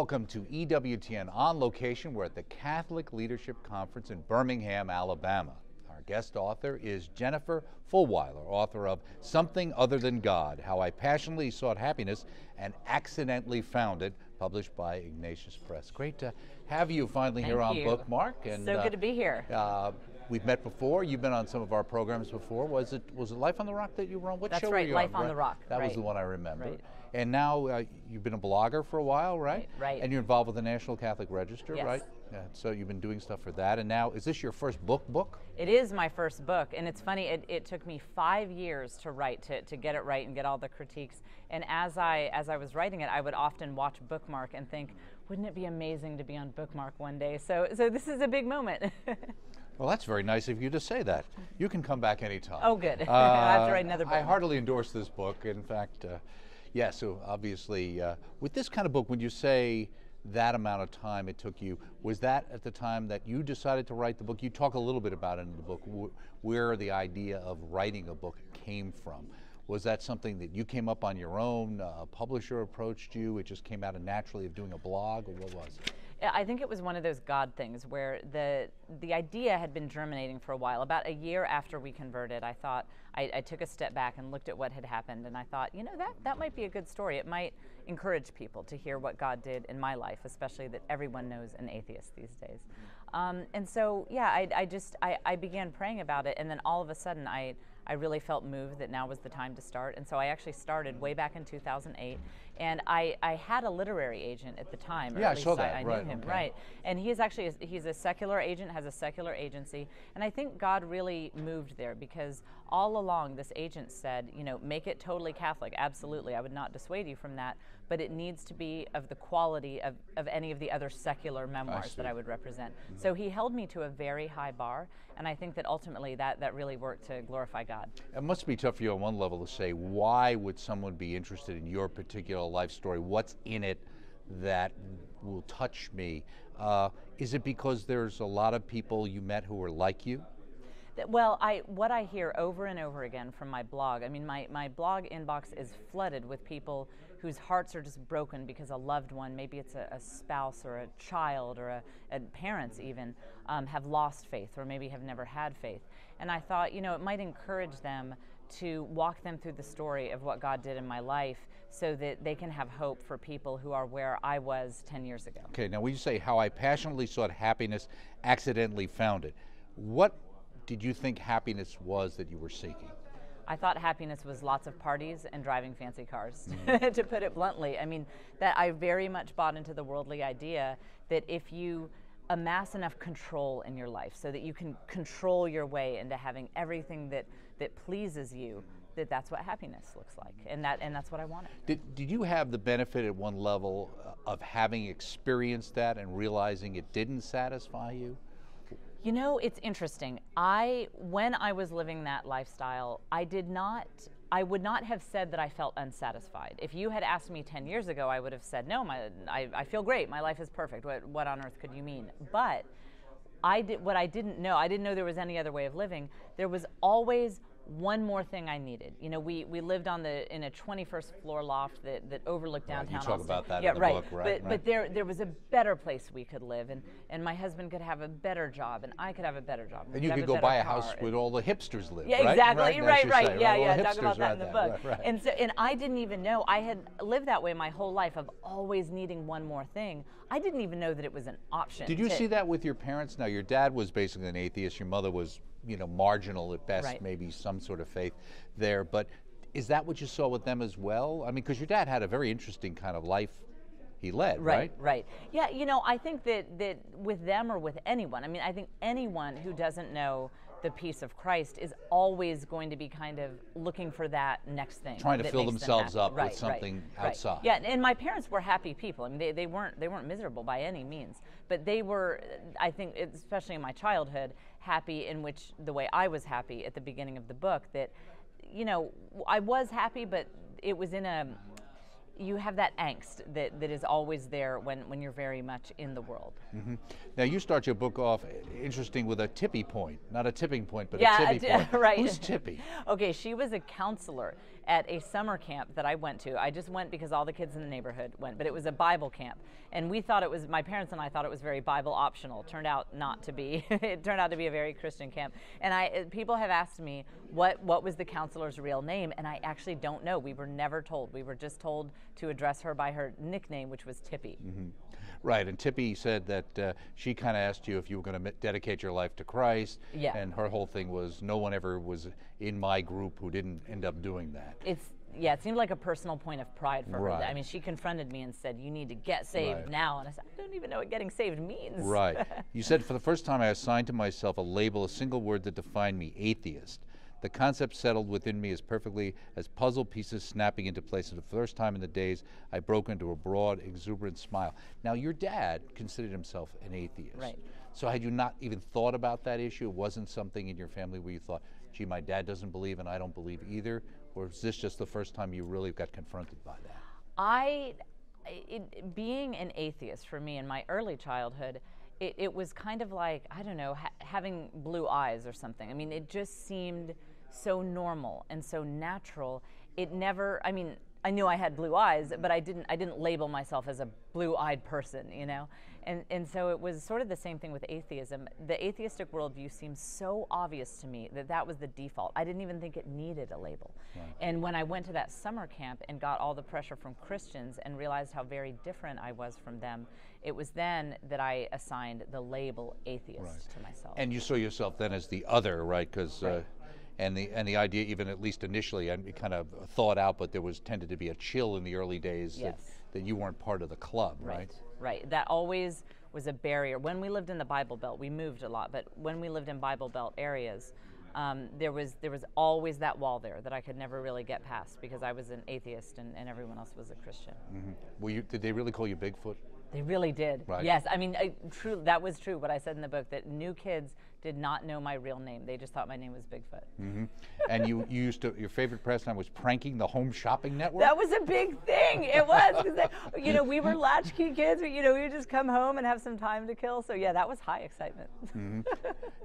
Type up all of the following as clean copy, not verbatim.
Welcome to EWTN On Location. We're at the Catholic Leadership Conference in Birmingham, Alabama. Our guest author is Jennifer Fulwiler, author of Something Other Than God, How I Passionately Sought Happiness and Accidentally Found It, published by Ignatius Press. Great to have you finally here on Bookmark. And so good to be here. We've met before. You've been on some of our programs before. Was it Life on the Rock that you were on? What That's show right, were you Life on? on the Rock. That was the one I remember. Right. And now you've been a blogger for a while, right? Right. And you're involved with the National Catholic Register, yes. right? Yeah, so you've been doing stuff for that. And now, is this your first book? It is my first book. And it's funny, it took me 5 years to write, to get it right and get all the critiques. And as I was writing it, I would often watch Bookmark and think, wouldn't it be amazing to be on Bookmark one day? So this is a big moment. Well, that's very nice of you to say that. You can come back anytime. Oh, good. I have to write another book. I heartily endorse this book. In fact, yeah, so obviously, with this kind of book, when you say that amount of time it took you, was that at the time that you decided to write the book? You talk a little bit about it in the book, where the idea of writing a book came from. Was that something that you came up on your own, a publisher approached you, it just came out naturally of doing a blog, or what was it? I think it was one of those God things where the idea had been germinating for a while. About a year after we converted, I thought, I took a step back and looked at what had happened, and I thought, you know, that might be a good story. It might encourage people to hear what God did in my life, especially that everyone knows an atheist these days. And so, yeah, I began praying about it, and then all of a sudden I really felt moved that now was the time to start. And so I actually started way back in 2008. And I had a literary agent at the time. Yeah, I saw that. I knew him, okay. right. And he's a secular agent, has a secular agency. And I think God really moved there because all along this agent said, you know, make it totally Catholic. Absolutely, I would not dissuade you from that. But it needs to be of the quality of any of the other secular memoirs that I would represent. Mm-hmm. So he held me to a very high bar. And I think that ultimately that really worked to glorify God. It must be tough for you on one level to say, why would someone be interested in your particular life story? What's in it that will touch me? Is it because there's a lot of people you met who are like you? Well, what I hear over and over again from my blog, I mean, my blog inbox is flooded with people whose hearts are just broken because a loved one, maybe it's a spouse or a child or a parents even, have lost faith or maybe have never had faith. And I thought, you know, it might encourage them to walk them through the story of what God did in my life so that they can have hope for people who are where I was 10 years ago. Okay, now when you say how I passionately sought happiness, accidentally found it, what did you think happiness was that you were seeking? I thought happiness was lots of parties and driving fancy cars, Mm-hmm. to put it bluntly. I mean, that I very much bought into the worldly idea that if you amass enough control in your life so that you can control your way into having everything that pleases you, that's what happiness looks like, and that's what I wanted. Did you have the benefit at one level of having experienced that and realizing it didn't satisfy you? You know, it's interesting. When I was living that lifestyle, I would not have said that I felt unsatisfied. If you had asked me 10 years ago, I would have said, no, I feel great, my life is perfect. What on earth could you mean? But what I didn't know there was any other way of living. There was always one more thing I needed. You know, we lived in a 21st floor loft that overlooked downtown Austin. You talk about that in the book, right? But there was a better place we could live, and my husband could have a better job, and I could have a better job. And you could go buy a house where all the hipsters live, yeah, right? exactly, right. Yeah, talk about that in the book. Right. And I didn't even know. I had lived that way my whole life of always needing one more thing. I didn't even know that it was an option. Did you see that with your parents? Now, your dad was basically an atheist. Your mother was, you know, marginal at best, right. Maybe some sort of faith there. But is that what you saw with them as well? I mean, because your dad had a very interesting kind of life he led, right? Right. Yeah, you know, I think that with them or with anyone, I mean, I think anyone who doesn't know the peace of Christ is always going to be kind of looking for that next thing. Trying to fill themselves up with something outside. Yeah, and my parents were happy people. I mean, they weren't miserable by any means, but they were, I think, especially in my childhood, happy in the way I was happy at the beginning of the book. That, you know, I was happy, but it was you have that angst that is always there when you're very much in the world. Mm-hmm. Now you start your book off interesting with a tippy point, not a tipping point, but yeah, a tippy point. Right. Who's Tippy? Okay, she was a counselor, at a summer camp that I went to. I just went because all the kids in the neighborhood went, but it was a Bible camp. And we thought it was, my parents and I thought it was very Bible optional. Turned out not to be. It turned out to be a very Christian camp. And people have asked me what was the counselor's real name, and I actually don't know. We were never told. We were just told to address her by her nickname, which was Tippy. Mm-hmm. Right, and Tippy said that she kind of asked you if you were going to dedicate your life to Christ, yeah. And her whole thing was no one ever was in my group who didn't end up doing that. Yeah, it seemed like a personal point of pride for right. her. I mean, she confronted me and said, you need to get saved right. now. And I said, I don't even know what getting saved means. Right. You said, for the first time I assigned to myself a label, a single word that defined me, atheist. The concept settled within me as perfectly as puzzle pieces snapping into place. For the first time in the days, I broke into a broad, exuberant smile. Now, your dad considered himself an atheist. Right. So had you not even thought about that issue? It wasn't something in your family where you thought, gee, my dad doesn't believe and I don't believe either? Or is this just the first time you really got confronted by that? Being an atheist for me in my early childhood, it was kind of like, I don't know, having blue eyes or something. I mean, it just seemed so normal and so natural. It never, I mean, I knew I had blue eyes, but I didn't label myself as a blue-eyed person, you know? And so it was sort of the same thing with atheism. The atheistic worldview seemed so obvious to me that was the default. I didn't even think it needed a label. Right. And when I went to that summer camp and got all the pressure from Christians and realized how very different I was from them, it was then that I assigned the label atheist right. to myself. And you saw yourself then as the other, right? Because right. And the idea, even at least initially, and it kind of thought out, but there was tended to be a chill in the early days yes. that you weren't part of the club, right? Right. That always was a barrier. When we lived in the Bible Belt, we moved a lot, but when we lived in Bible Belt areas, there was always that wall there that I could never really get past because I was an atheist and everyone else was a Christian. Mm-hmm. Did they really call you Bigfoot? They really did. Right. Yes, I mean, that was true. What I said in the book, that new kids did not know my real name. They just thought my name was Bigfoot. Mm-hmm. And you used to, your favorite pastime was pranking the Home Shopping Network? That was a big thing. It was, because we were latchkey kids. We would just come home and have some time to kill. So yeah, that was high excitement. Mm-hmm.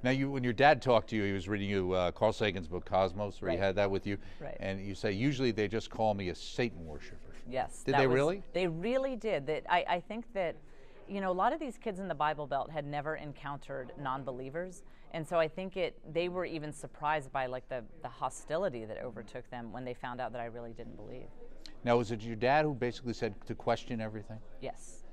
Now, when your dad talked to you, he was reading you Carl Sagan's book Cosmos, where right. he had that with you, right. and you say usually they just call me a Satan worshiper. Yes. Did they really? They really did. I think that, a lot of these kids in the Bible Belt had never encountered non-believers, and so I think they were even surprised by like the hostility that overtook them when they found out that I really didn't believe. Now, was it your dad who basically said to question everything? Yes.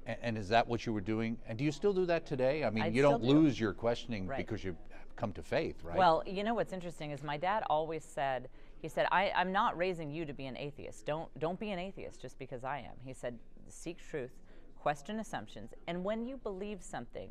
And is that what you were doing? And do you still do that today? I mean, you don't lose your questioning right. because you've come to faith, right? Well, what's interesting is my dad always said, he said, I'm not raising you to be an atheist. Don't be an atheist just because I am. He said, seek truth, question assumptions, and when you believe something,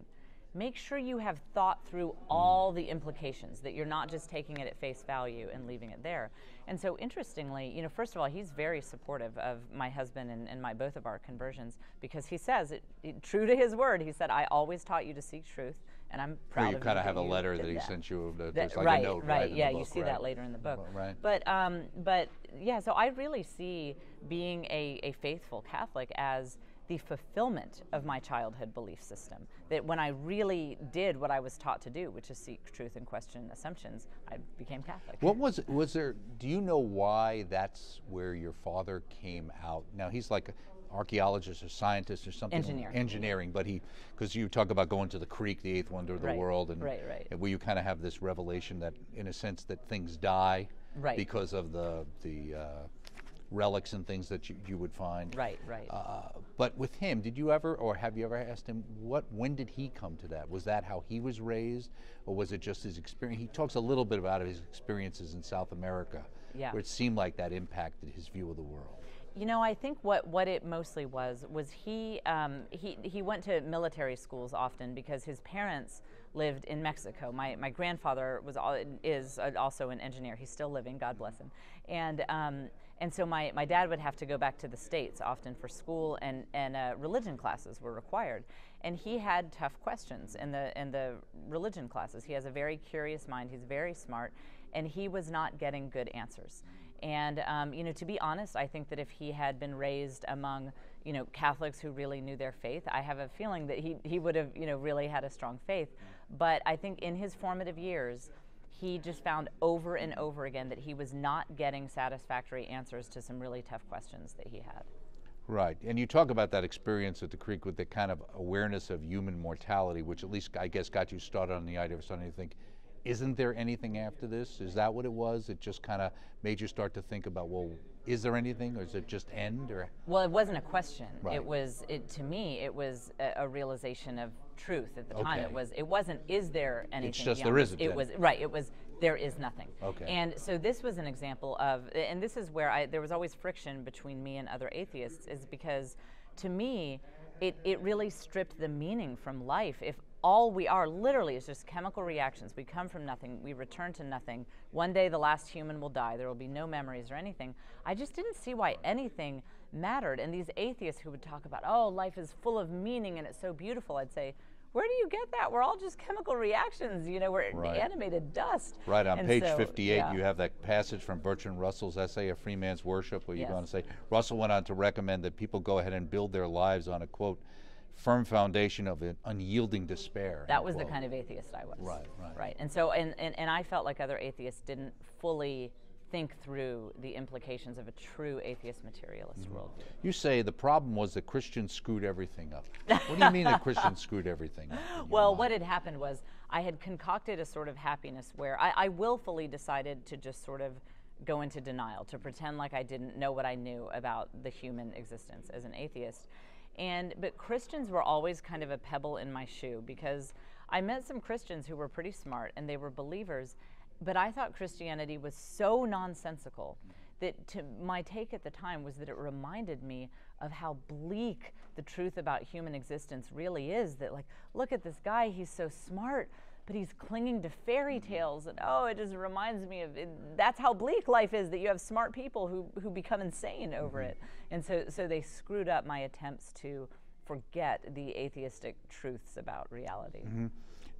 make sure you have thought through all the implications, that you're not just taking it at face value and leaving it there. And so interestingly, first of all, he's very supportive of my husband and both of our conversions, because he says, true to his word, he said, I always taught you to seek truth, and I'm proud of you. You kind of have a letter that he sent you, there's like a note, right? Yeah, in the book, you see that later in the book. Right. But yeah, so I really see being a faithful Catholic as the fulfillment of my childhood belief system. That when I really did what I was taught to do, which is seek truth and question assumptions, I became Catholic. What was there, do you know why that's where your father came out? Now, he's like an archaeologist or scientist or something. Engineering, but because you talk about going to the creek, the eighth wonder of the world, and where you kind of have this revelation that, in a sense, that things die because of the relics and things that you would find. Right. But with him, did you ever, or have you ever asked him, when did he come to that? Was that how he was raised, or was it just his experience? He talks a little bit about his experiences in South America, where it seemed like that impacted his view of the world. I think what it mostly was he went to military schools often because his parents lived in Mexico. My grandfather is also an engineer. He's still living, God bless him. And so my dad would have to go back to the States often for school, and religion classes were required. And he had tough questions in the religion classes. He has a very curious mind. He's very smart, and he was not getting good answers. And to be honest, I think that if he had been raised among Catholics who really knew their faith, I have a feeling that he would have really had a strong faith. But I think in his formative years, he just found over and over again that he was not getting satisfactory answers to some really tough questions that he had. Right, and you talk about that experience at the creek with the kind of awareness of human mortality, which at least I guess got you started on the idea of starting to think, isn't there anything after this? Is that what it was? It just kind of made you start to think about, well, is there anything, or is it just end? Or well, it wasn't a question. Right. To me, it was a realization of truth at the time. Okay. It wasn't, is there anything? It's just beyond there this? isn't. It was right. It was, there is nothing. Okay. And so this was an example of, and this is where there was always friction between me and other atheists, is because to me, it really stripped the meaning from life. If all we are literally is just chemical reactions, we come from nothing, we return to nothing. One day the last human will die, there will be no memories or anything. I just didn't see why anything mattered. And these atheists who would talk about, oh, life is full of meaning and it's so beautiful, I'd say, where do you get that? We're all just chemical reactions, you know, we're Right. animated dust. Right, on page so, 58, yeah. you have that passage from Bertrand Russell's essay, A Free Man's Worship, where you go on to Yes. say, Russell went on to recommend that people go ahead and build their lives on a, quote, firm foundation of an unyielding despair. That was the kind of atheist I was. Right, right. Right, and so, and I felt like other atheists didn't fully think through the implications of a true atheist materialist worldview. You say the problem was that Christians screwed everything up. What do you mean that Christians screwed everything up? in your Well, mind? what had happened was I had concocted a sort of happiness where I willfully decided to just sort of go into denial, to pretend like I didn't know what I knew about the human existence as an atheist. But Christians were always kind of a pebble in my shoe, because I met some Christians who were pretty smart and they were believers, but I thought Christianity was so nonsensical that my take at the time was that it reminded me of how bleak the truth about human existence really is. That, like, look at this guy, he's so smart, but he's clinging to fairy tales, and oh, it just reminds me of that's how bleak life is, that you have smart people who become insane over it. And so they screwed up my attempts to forget the atheistic truths about reality.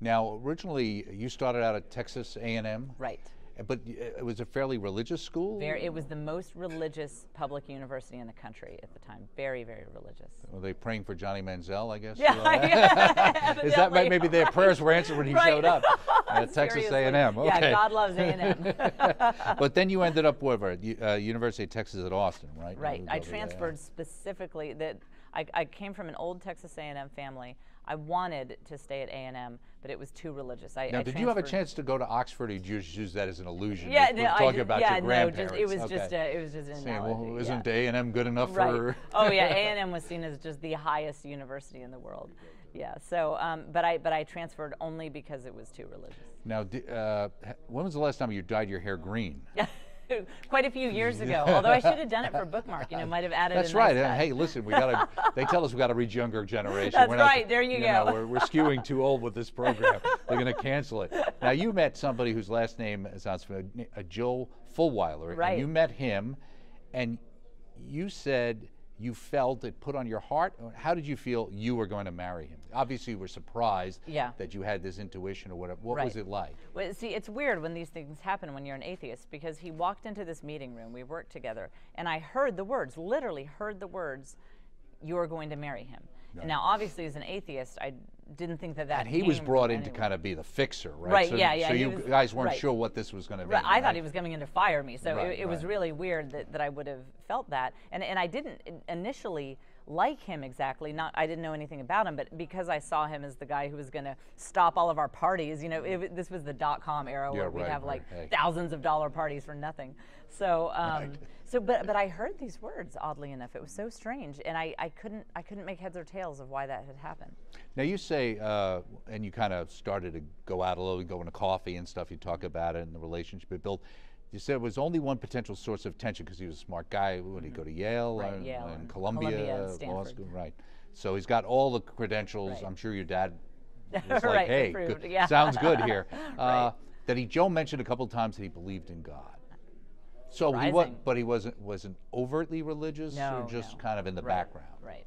Now, originally, you started out at Texas A&M. Right. But it was a fairly religious school? It was the most religious public university in the country at the time. Very, very religious. Were they praying for Johnny Manziel, I guess? Yeah, Is that maybe their prayers were answered when he showed up at Texas Seriously. A&M? Okay. Yeah, God loves A&M. But then you ended up wherever? University of Texas at Austin, right? Right. You I go there, transferred specifically. I came from an old Texas A&M family. I wanted to stay at A&M, but it was too religious. Now, did you have a chance to go to Oxford, or did you just use that as an illusion? Yeah, We're no, talking about your grandparents. it was Okay. just an Saying, analogy. well, isn't yeah. A&M good enough Right. for? Oh yeah, A&M was seen as just the highest university in the world. Yeah. So, but I transferred only because it was too religious. Now, when was the last time you dyed your hair green? Quite a few years ago. Although I should have done it for Bookmark. You know, might have added. That's a right. nice touch. Hey, listen, we got to. They tell us we got to reach younger generation. That's We're not, right. There you go. Know, we're skewing too old with this program. They're going to cancel it. Now, you met somebody whose last name sounds familiar, Joel Fulwiler. Right. And you met him, and you said you felt it put on your heart. How did you feel you were going to marry him? Obviously, you were surprised that you had this intuition or whatever. What was it like? Well, see, it's weird when these things happen when you're an atheist, because he walked into this meeting room, we worked together, and I heard the words, literally heard the words, "You're going to marry him." Right. Now, obviously, as an atheist, I didn't think that And he was brought in to kind of be the fixer, right? Right, so, yeah. So you guys weren't sure what this was going to be. Right. I thought he was coming in to fire me, so Right, it was really weird that I would have felt that. And I didn't initially like him exactly. I didn't know anything about him, but because I saw him as the guy who was going to stop all of our parties, you know, this was the .com era where we'd have like thousands of dollar parties for nothing. So, but I heard these words, oddly enough. It was so strange, and I couldn't make heads or tails of why that had happened. Now you say, and you kind of started to go out a little, go into coffee and stuff. You talk about it and the relationship it built. You said it was only one potential source of tension because he was a smart guy. When he go to Yale, and Columbia Law School, right? So he's got all the credentials. Right. I'm sure your dad was like, "Hey, approved, good, sounds good here." Right. That Joe mentioned a couple of times that he believed in God. So he wasn't overtly religious, or just kind of in the background. Right.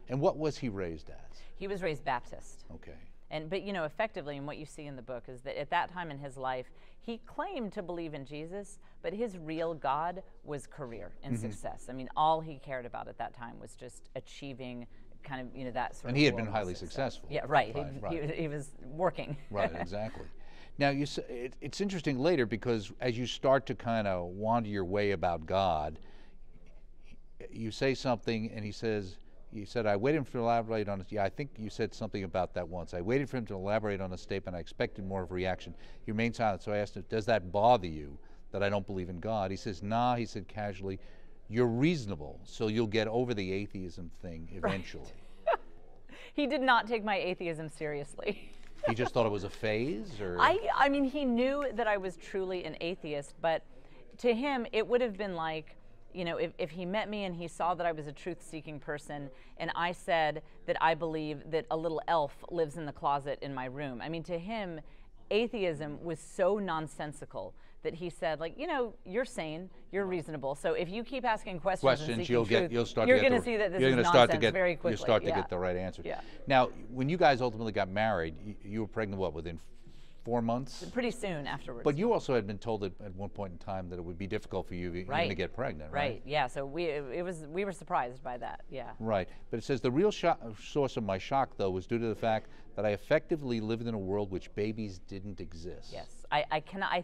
And what was he raised as? He was raised Baptist. Okay. But you know, effectively, and what you see in the book is that at that time in his life, he claimed to believe in Jesus, but his real God was career and success. I mean, all he cared about at that time was just achieving kind of, that sort of. And he had been highly successful. Yeah, right. Right. He was working. Right, exactly. Now, it's interesting later because as you start to kind of wander your way about God, you say something and he says, you said, I waited for him to elaborate on it. Yeah, I think you said something about that once. I waited for him to elaborate on a statement. I expected more of a reaction. He remained silent. So I asked him, does that bother you that I don't believe in God? He says, nah, he said casually, you're reasonable, so you'll get over the atheism thing eventually. Right. He did not take my atheism seriously. He just thought it was a phase? Or? I mean, he knew that I was truly an atheist, but to him, it would have been like, you know, if he met me and he saw that I was a truth-seeking person and I said that I believe that a little elf lives in the closet in my room. I mean, to him, atheism was so nonsensical that he said, like, you know, you're sane, you're reasonable. So if you keep asking questions and seeking truth, you're going to see that this is nonsense very quickly. You start to get the right answer. Yeah. Now, when you guys ultimately got married, you were pregnant, what, within 4 months? Pretty soon afterwards. But you also had been told at one point in time that it would be difficult for you even to get pregnant, right? Right, yeah, so we were surprised by that, yeah. Right, but it says the real source of my shock, though, was due to the fact that I effectively lived in a world which babies didn't exist. Yes, I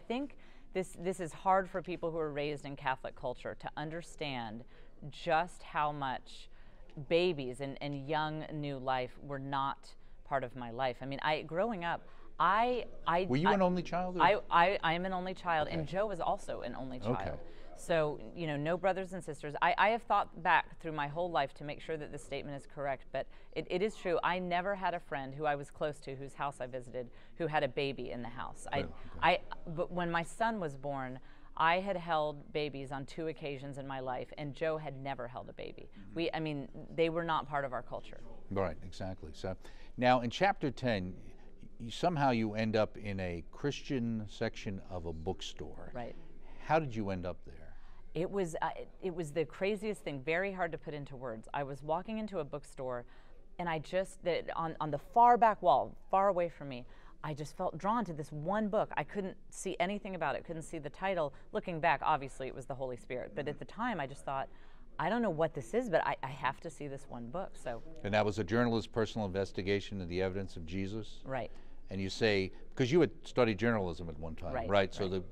think this is hard for people who are raised in Catholic culture to understand just how much babies and young new life were not part of my life. I mean, growing up, were you an only child? I am an only child, okay. And Joe was also an only child. Okay. So, you know, no brothers and sisters. I have thought back through my whole life to make sure that this statement is correct, but it is true. I never had a friend who I was close to, whose house I visited, who had a baby in the house. But when my son was born, I had held babies on 2 occasions in my life, and Joe had never held a baby. I mean, they were not part of our culture. Right, exactly. So now in chapter 10, somehow you end up in a Christian section of a bookstore. Right. How did you end up there? It was the craziest thing, very hard to put into words. I was walking into a bookstore, and on the far back wall, far away from me, I just felt drawn to this one book. I couldn't see anything about it, couldn't see the title. Looking back, obviously it was the Holy Spirit, but at the time I just thought, I don't know what this is, but I have to see this one book. So. And that was a journalist's personal investigation of the evidence of Jesus? Right. And you say, because you had studied journalism at one time, right? So right.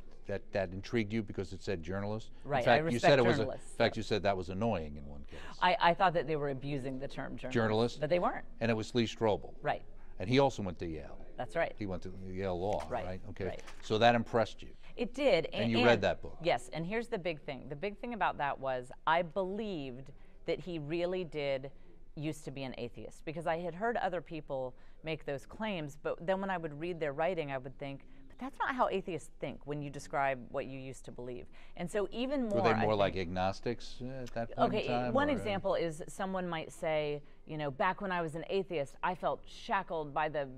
That intrigued you because it said journalist? Right, in fact, I respect you said it journalists. In fact, you said that was annoying in one case. I thought that they were abusing the term journalist. But they weren't. And it was Lee Strobel. Right. And he also went to Yale. That's right. He went to Yale Law, right? Okay. Right. So that impressed you. It did. And you read that book. Yes, and here's the big thing. The big thing about that was I believed that he really did used to be an atheist, because I had heard other people make those claims, but then when I would read their writing, I would think, but that's not how atheists think when you describe what you used to believe. And so even more— Were they more like agnostics at that point in time? Okay, one example is someone might say, you know, back when I was an atheist, I felt shackled by the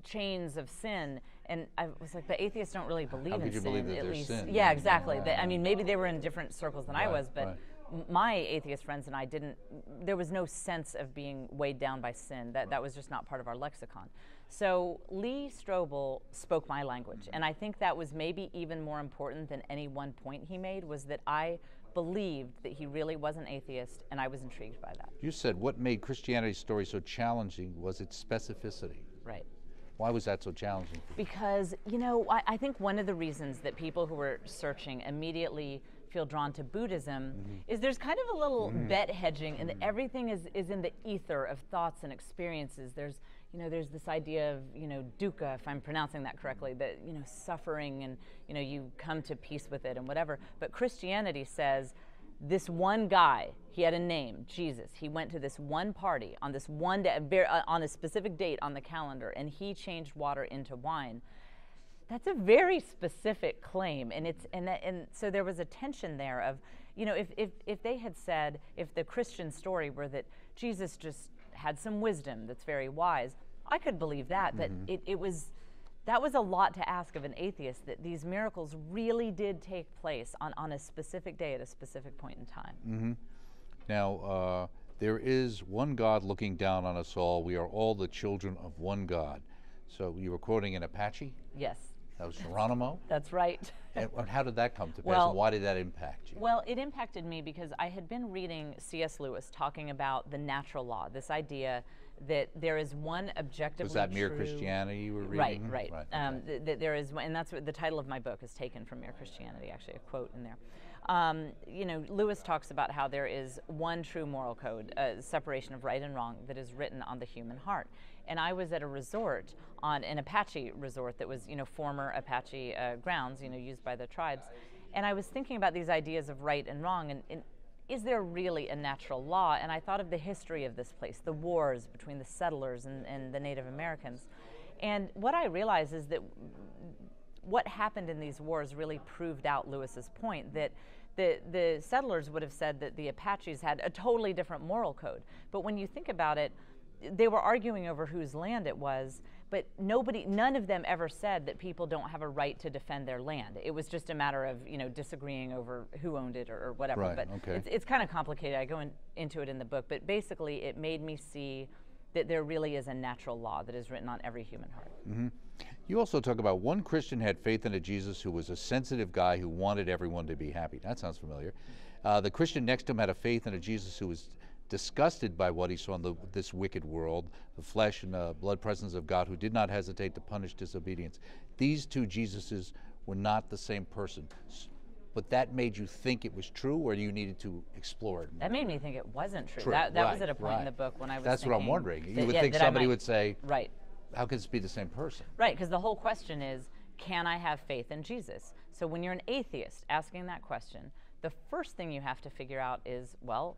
chains of sin. And I was like, but atheists don't really believe in sin. How could you believe that there's sin? Yeah, exactly. I mean, maybe they were in different circles than I was, but right. My atheist friends and I there was no sense of being weighed down by sin. That was just not part of our lexicon. So Lee Strobel spoke my language, and I think that was maybe even more important than any one point he made, was that I believed that he really was an atheist, and I was intrigued by that. You said what made Christianity's story so challenging was its specificity. Right. Why was that so challenging? Because, you know, I think one of the reasons that people who were searching immediately feel drawn to Buddhism is there's kind of a little bet hedging, and everything is in the ether of thoughts and experiences. There's this idea of, dukkha, if I'm pronouncing that correctly, that, suffering, and, you come to peace with it and whatever. But Christianity says this one guy, he had a name, Jesus. He went to this one party on this one day, on a specific date on the calendar, and he changed water into wine. That's a very specific claim, and so there was a tension there of, if they had said, if the Christian story were that Jesus just had some wisdom that's very wise, I could believe that, but that was a lot to ask of an atheist, that these miracles really did take place on a specific day at a specific point in time. Now, there is one God looking down on us all. We are all the children of one God. So you were quoting an Apache? Yes. That was Geronimo? That's right. And how did that come to pass, Well, and why did that impact you? Well, it impacted me because I had been reading C.S. Lewis talking about the natural law, this idea that there is one objectively Was that Mere true, Christianity you were right, reading? right. Okay. That there is, and that's what the title of my book is taken from Mere Christianity, actually, a quote in there. You know, Lewis talks about how there is one true moral code, a separation of right and wrong, that is written on the human heart. And I was at a resort, on an Apache resort that was, you know, former Apache grounds, you know, used by the tribes. And I was thinking about these ideas of right and wrong, and is there really a natural law? And I thought of the history of this place, the wars between the settlers and the Native Americans. And what I realized is that what happened in these wars really proved out Lewis's point, that the settlers would have said that the Apaches had a totally different moral code. But when you think about it, they were arguing over whose land it was, but none of them ever said that people don't have a right to defend their land. It was just a matter of, you know, disagreeing over who owned it or whatever. Right, but okay. it's kind of complicated. I go into it in the book, but basically it made me see that there really is a natural law that is written on every human heart. Mm-hmm. You also talk about one Christian had faith in a Jesus who was a sensitive guy who wanted everyone to be happy. That sounds familiar. The Christian next to him had a faith in a Jesus who was disgusted by what he saw in this wicked world, the flesh and the blood presence of God, who did not hesitate to punish disobedience. These two Jesuses were not the same person. But that made you think it was true, or you needed to explore it more? That made me think it wasn't true. True. That Right, was at a point right. in the book when I was That's what I'm thinking wondering. that- You would yeah, think that I somebody might- would say, right. how could this be the same person? Right, because the whole question is, can I have faith in Jesus? So when you're an atheist asking that question, the first thing you have to figure out is, well,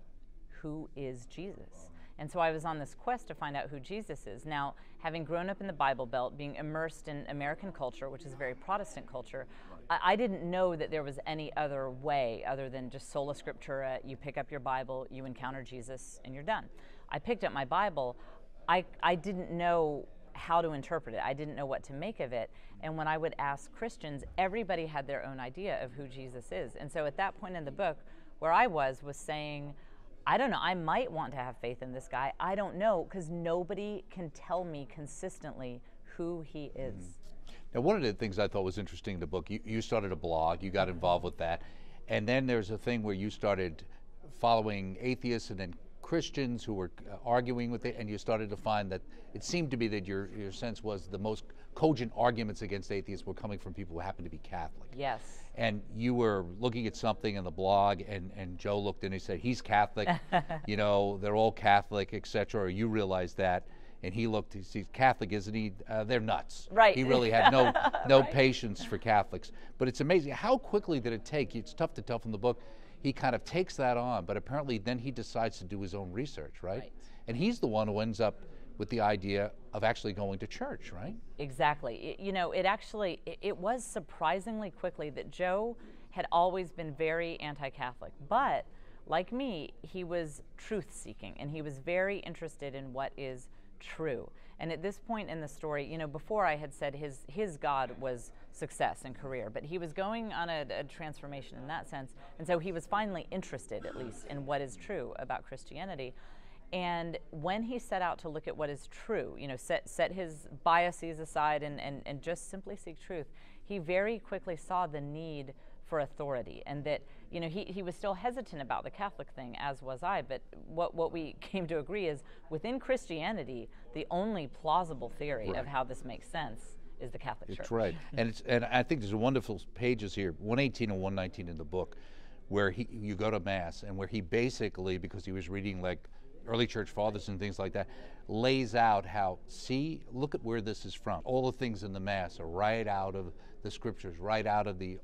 who is Jesus? And so I was on this quest to find out who Jesus is. Now, having grown up in the Bible Belt, being immersed in American culture, which is a very Protestant culture, I didn't know that there was any other way other than just sola scriptura. You pick up your Bible, you encounter Jesus, and you're done. I picked up my Bible. I didn't know how to interpret it. I didn't know what to make of it. And when I would ask Christians, everybody had their own idea of who Jesus is. And so at that point in the book, where I was saying, I don't know, I might want to have faith in this guy. I don't know, because nobody can tell me consistently who he is. Mm-hmm. Now, one of the things I thought was interesting in the book, you started a blog, you got involved with that, and then there's a thing where you started following atheists and then Christians who were arguing with it, and you started to find that it seemed to be that your sense was the most cogent arguments against atheists were coming from people who happened to be Catholic. Yes. And you were looking at something in the blog, and Joe looked and he said, he's Catholic, you know, they're all Catholic, etc. Or you realized that, and he looked, he's Catholic, isn't he? They're nuts. Right. He really had no Right. patience for Catholics. But it's amazing, how quickly did it take? It's tough to tell from the book. He kind of takes that on, but apparently then he decides to do his own research, right? Right. And he's the one who ends up with the idea of actually going to church, right? Exactly. You know, it was surprisingly quickly that Joe had always been very anti-Catholic, but like me, he was truth-seeking, and he was very interested in what is true. And at this point in the story, you know, before I had said his God was success and career, but he was going on a transformation in that sense, and so he was finally interested, at least, in what is true about Christianity. And when he set out to look at what is true, you know, set his biases aside and just simply seek truth, he very quickly saw the need for authority, and that, you know, he was still hesitant about the Catholic thing, as was I, but what we came to agree is within Christianity, the only plausible theory Right. of how this makes sense is the Catholic Church. That's right. And I think there's wonderful pages here, 118 and 119 in the book, where you go to Mass, and where he basically, because he was reading like early church fathers and things like that, lays out how, see, look at where this is from. All the things in the Mass are right out of the scriptures, right out of the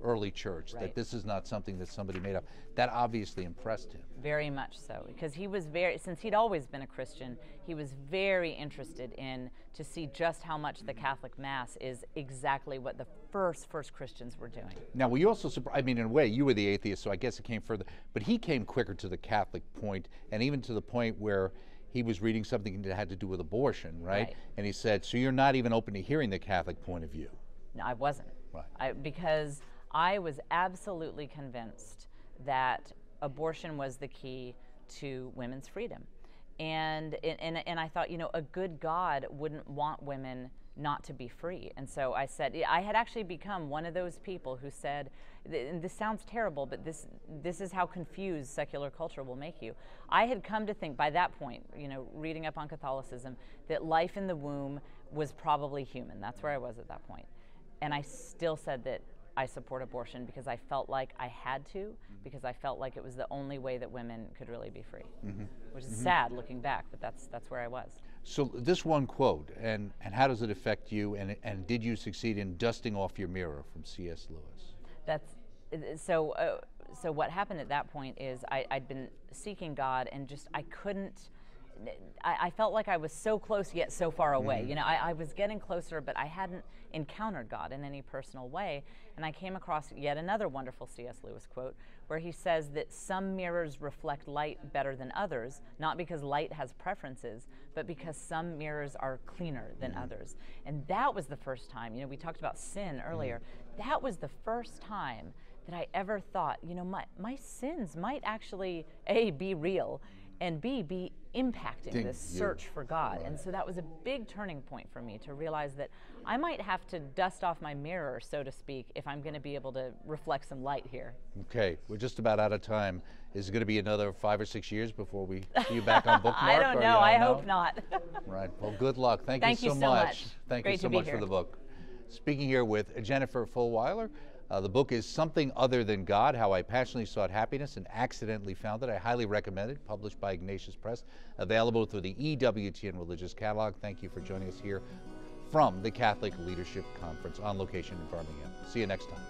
early church, Right. that this is not something that somebody made up. That obviously impressed him. Very much so, because he was since he'd always been a Christian, he was very interested in to see just how much the Catholic Mass is exactly what the first Christians were doing. Now, were you also surprised? I mean, in a way, you were the atheist, so I guess it came further. But he came quicker to the Catholic point, and even to the point where he was reading something that had to do with abortion, right? Right. And he said, so you're not even open to hearing the Catholic point of view. No, I wasn't. Right. Because I was absolutely convinced that abortion was the key to women's freedom. And I thought, you know, a good God wouldn't want women not to be free. And so I said, I had actually become one of those people who said, and this sounds terrible, but this is how confused secular culture will make you. I had come to think by that point, reading up on Catholicism, that life in the womb was probably human. That's where I was at that point. And I still said that I support abortion because I felt like I had to, because I felt like it was the only way that women could really be free, which is sad looking back, but that's where I was. So this one quote, and how does it affect you, and did you succeed in dusting off your mirror, from C.S. Lewis? So what happened at that point is I'd been seeking God, and just I couldn't. I felt like I was so close yet so far away. I was getting closer, but I hadn't encountered God in any personal way. And I came across yet another wonderful C.S. Lewis quote where he says that some mirrors reflect light better than others, not because light has preferences, but because some mirrors are cleaner than others. And that was the first time, we talked about sin earlier. That was the first time that I ever thought, my sins might actually, A, be real, and B, be impacting this search for God. Right. And so that was a big turning point for me to realize that I might have to dust off my mirror, so to speak, if I'm going to be able to reflect some light here. Okay, we're just about out of time. Is it going to be another 5 or 6 years before we see you back on Bookmark? I don't know. I hope not. Right. Well, good luck. Thank you so much. Thank you so much for the book. Speaking here with Jennifer Fulwiler. The book is Something Other Than God, How I Passionately Sought Happiness and Accidentally Found It. I highly recommend it, published by Ignatius Press, available through the EWTN Religious Catalog. Thank you for joining us here from the Catholic Leadership Conference on location in Birmingham. See you next time.